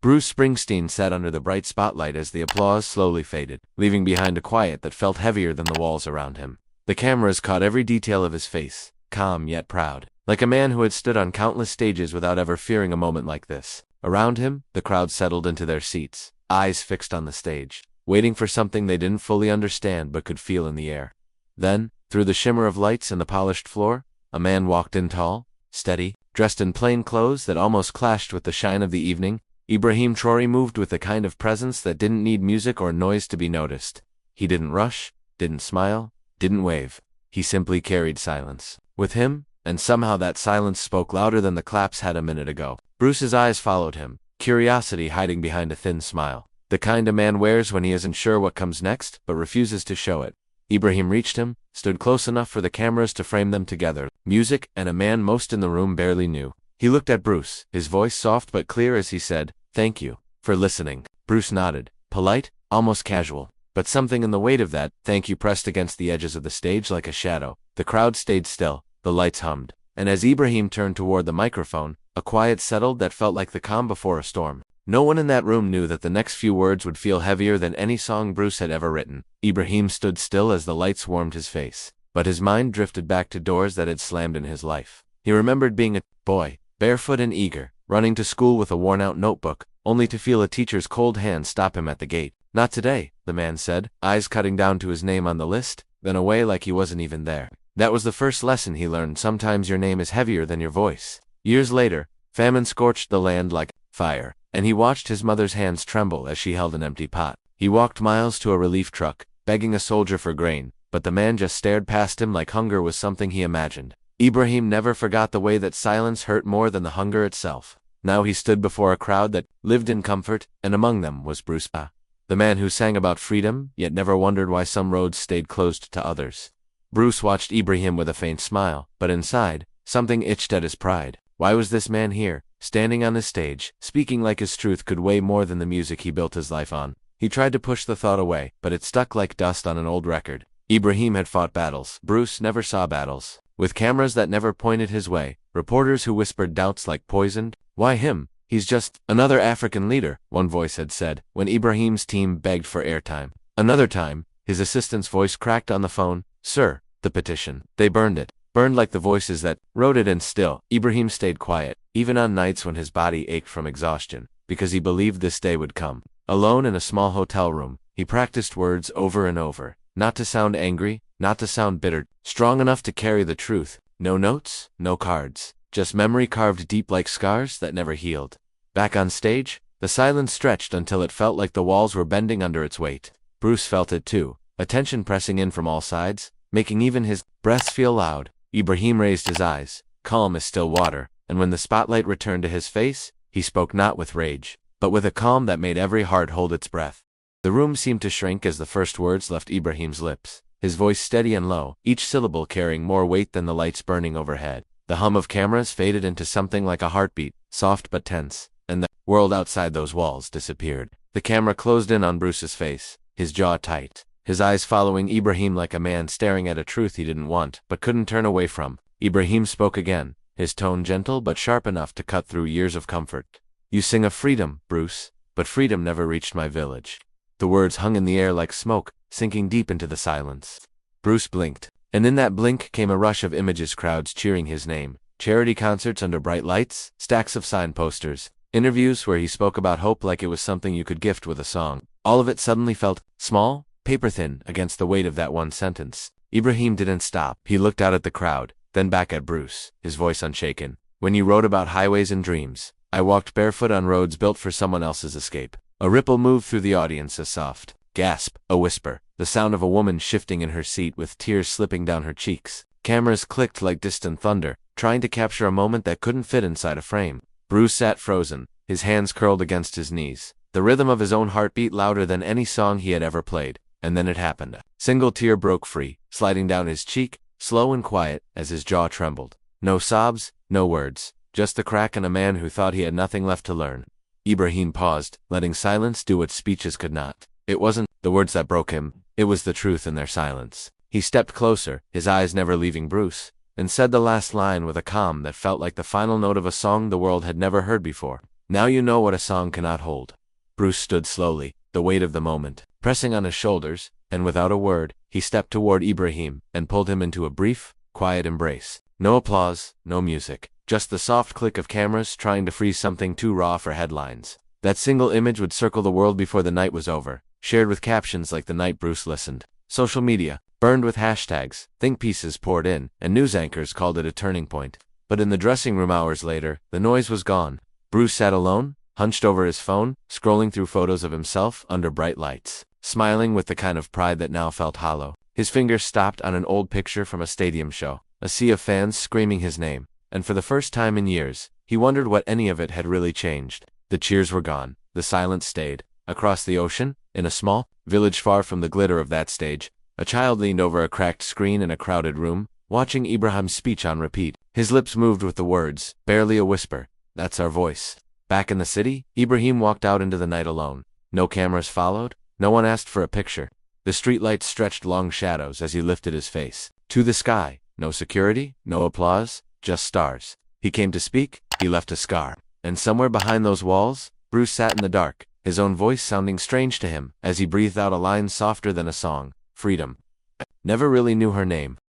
Bruce Springsteen sat under the bright spotlight as the applause slowly faded, leaving behind a quiet that felt heavier than the walls around him. The cameras caught every detail of his face, calm yet proud, like a man who had stood on countless stages without ever fearing a moment like this. Around him, the crowd settled into their seats, eyes fixed on the stage, waiting for something they didn't fully understand but could feel in the air. Then, through the shimmer of lights and the polished floor, a man walked in tall, steady, dressed in plain clothes that almost clashed with the shine of the evening. Ibrahim Traoré moved with a kind of presence that didn't need music or noise to be noticed. He didn't rush, didn't smile, didn't wave. He simply carried silence with him, and somehow that silence spoke louder than the claps had a minute ago. Bruce's eyes followed him, curiosity hiding behind a thin smile. The kind a man wears when he isn't sure what comes next, but refuses to show it. Ibrahim reached him, stood close enough for the cameras to frame them together. Music and a man most in the room barely knew. He looked at Bruce, his voice soft but clear as he said, "Thank you for listening." Bruce nodded, polite, almost casual. But something in the weight of that thank you pressed against the edges of the stage like a shadow. The crowd stayed still, the lights hummed, and as Ibrahim turned toward the microphone, a quiet settled that felt like the calm before a storm. No one in that room knew that the next few words would feel heavier than any song Bruce had ever written. Ibrahim stood still as the lights warmed his face, but his mind drifted back to doors that had slammed in his life. He remembered being a boy, barefoot and eager, running to school with a worn-out notebook, only to feel a teacher's cold hand stop him at the gate. "Not today," the man said, eyes cutting down to his name on the list, then away like he wasn't even there. That was the first lesson he learned. Sometimes your name is heavier than your voice. Years later, famine scorched the land like fire, and he watched his mother's hands tremble as she held an empty pot. He walked miles to a relief truck, begging a soldier for grain, but the man just stared past him like hunger was something he imagined. Ibrahim never forgot the way that silence hurt more than the hunger itself. Now he stood before a crowd that lived in comfort, and among them was Bruce, the man who sang about freedom, yet never wondered why some roads stayed closed to others. Bruce watched Ibrahim with a faint smile, but inside, something itched at his pride. Why was this man here, standing on his stage, speaking like his truth could weigh more than the music he built his life on? He tried to push the thought away, but it stuck like dust on an old record. Ibrahim had fought battles. Bruce never saw battles. With cameras that never pointed his way, reporters who whispered doubts like poisoned. Why him? He's just another African leader, one voice had said, when Ibrahim's team begged for airtime. Another time, his assistant's voice cracked on the phone, "Sir, the petition." They burned it. Burned like the voices that wrote it, and still, Ibrahim stayed quiet, even on nights when his body ached from exhaustion, because he believed this day would come. Alone in a small hotel room, he practiced words over and over, not to sound angry, not to sound bitter, strong enough to carry the truth. No notes, no cards, just memory carved deep like scars that never healed. Back on stage, the silence stretched until it felt like the walls were bending under its weight. Bruce felt it too, attention pressing in from all sides, making even his breaths feel loud. Ibrahim raised his eyes, calm as still water, and when the spotlight returned to his face, he spoke not with rage, but with a calm that made every heart hold its breath. The room seemed to shrink as the first words left Ibrahim's lips, his voice steady and low, each syllable carrying more weight than the lights burning overhead. The hum of cameras faded into something like a heartbeat, soft but tense, and the world outside those walls disappeared. The camera closed in on Bruce's face, his jaw tight, his eyes following Ibrahim like a man staring at a truth he didn't want but couldn't turn away from. Ibrahim spoke again, his tone gentle but sharp enough to cut through years of comfort. "You sing of freedom, Bruce, but freedom never reached my village." The words hung in the air like smoke, sinking deep into the silence. Bruce blinked, and in that blink came a rush of images, crowds cheering his name, charity concerts under bright lights, stacks of sign posters, interviews where he spoke about hope like it was something you could gift with a song. All of it suddenly felt small, paper-thin, against the weight of that one sentence. Ibrahim didn't stop. He looked out at the crowd, then back at Bruce, his voice unshaken. "When you wrote about highways and dreams, I walked barefoot on roads built for someone else's escape." A ripple moved through the audience, a soft gasp, a whisper, the sound of a woman shifting in her seat with tears slipping down her cheeks. Cameras clicked like distant thunder, trying to capture a moment that couldn't fit inside a frame. Bruce sat frozen, his hands curled against his knees, the rhythm of his own heartbeat louder than any song he had ever played. And then it happened. A single tear broke free, sliding down his cheek, slow and quiet, as his jaw trembled. No sobs, no words, just the crack in a man who thought he had nothing left to learn. Ibrahim paused, letting silence do what speeches could not. It wasn't the words that broke him, it was the truth in their silence. He stepped closer, his eyes never leaving Bruce, and said the last line with a calm that felt like the final note of a song the world had never heard before. Now you know what a song cannot hold. Bruce stood slowly, the weight of the moment pressing on his shoulders, and without a word, he stepped toward Ibrahim and pulled him into a brief, quiet embrace. No applause, no music, just the soft click of cameras trying to freeze something too raw for headlines. That single image would circle the world before the night was over, shared with captions like the night Bruce listened. Social media burned with hashtags, think pieces poured in, and news anchors called it a turning point. But in the dressing room hours later, the noise was gone. Bruce sat alone, hunched over his phone, scrolling through photos of himself under bright lights, smiling with the kind of pride that now felt hollow. His fingers stopped on an old picture from a stadium show, a sea of fans screaming his name, and for the first time in years, he wondered what any of it had really changed. The cheers were gone, the silence stayed. Across the ocean, in a small village far from the glitter of that stage, a child leaned over a cracked screen in a crowded room, watching Ibrahim's speech on repeat. His lips moved with the words, barely a whisper, "That's our voice." Back in the city, Ibrahim walked out into the night alone. No cameras followed, no one asked for a picture. The streetlights stretched long shadows as he lifted his face to the sky. No security, no applause, just stars. He came to speak, he left a scar. And somewhere behind those walls, Bruce sat in the dark, his own voice sounding strange to him as he breathed out a line softer than a song. Freedom. Never really knew her name.